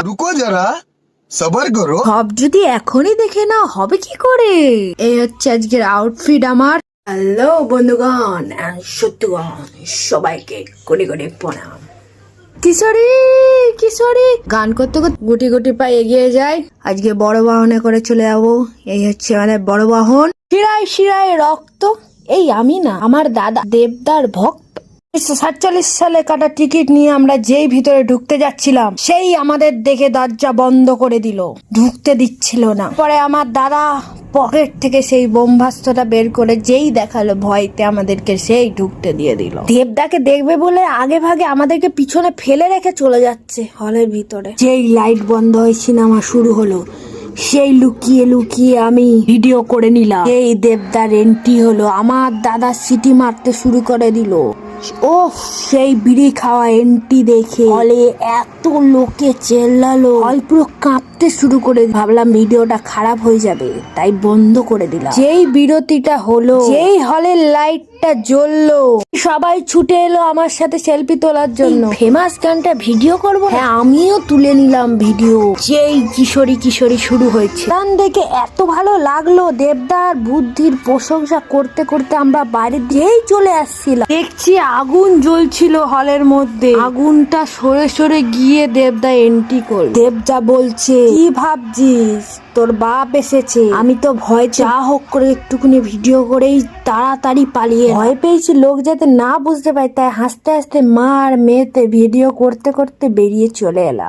रुको जरा सबर करो। সব যদি এখনই দেখে না হবে কি করে। এই হচ্ছে আজকের আউটফিট আমার। হ্যালো বন্ধুগণ, সত্যগণ, সবাইকে কোটি কোটি প্রণাম। কিশোরী কিশোরী গান করতে করতে গুটি গুটি পায়ে এগিয়ে যায়। আজকে বড় বাহনে করে চলে যাবো। এই হচ্ছে আমাদের বড় বাহন। শিরায় শিরায় রক্ত। এই আমি না, আমার দাদা দেবদার ভক্ত। 1947 সালে কাটা টিকিট নিয়ে আমরা যেই ভিতরে ঢুকতে যাচ্ছিলাম, সেই আমাদের দেখে দরজা বন্ধ করে দিল, ঢুকতে দিচ্ছিল না। পরে আমার দাদা পকেট থেকে সেই বোমবাস্ত্রটা বের করে যেই দেখালো, ভয়তে আমাদেরকে সেই ঢুকতে দিয়ে দিল। দেবদাকে দেখবে বলে আগে ভাগে আমাদেরকে পিছনে ফেলে রেখে চলে যাচ্ছে হলের ভিতরে। যেই লাইট বন্ধ হয়ে সিনেমা শুরু হলো, সেই লুকিয়ে লুকিয়ে আমি ভিডিও করে নিলাম। এই দেবদার এন্ট্রি হলো, আমার দাদা সিটি মারতে শুরু করে দিল। ও সেই বিড়ি খাওয়া এন্ট্রি দেখে হলে এত লোকে চেল্লালো, হল পুরো কাঁপতে শুরু করে। ভাবলাম ভিডিওটা খারাপ হয়ে যাবে, তাই বন্ধ করে দিলাম। যেই বিরতিটা হলো, যেই হলের লাইটটা জ্বললো, সবাই ছুটে এলো আমার সাথে সেলফি তোলার জন্য। ফেমাস গানটা ভিডিও করব, হ্যাঁ আমিও তুলে নিলাম ভিডিও। যেই কিশোরী কিশোরী শুরু হয়েছে, গান দেখে এত ভালো লাগলো। দেবদার বুদ্ধির প্রশংসা করতে করতে আমরা বাইরে দিয়েই চলে আসছিলাম। দেখছি আগুন জ্বলছিল হলের মধ্যে। আগুনটা সরে সরে গিয়ে দেবদা এন্ট্রি করল। দেবদা বলছে, কি ভাবছিস তোর বাপ এসেছে? আমি তো ভয় যা হোক করে একটুখানি ভিডিও করেই তাড়াতাড়ি পালিয়ে। ভয় পেয়েছি লোক যাতে না বুঝতে পারে, তাই হাসতে হাসতে মা আর মেয়েতে ভিডিও করতে করতে বেরিয়ে চলে এলাম।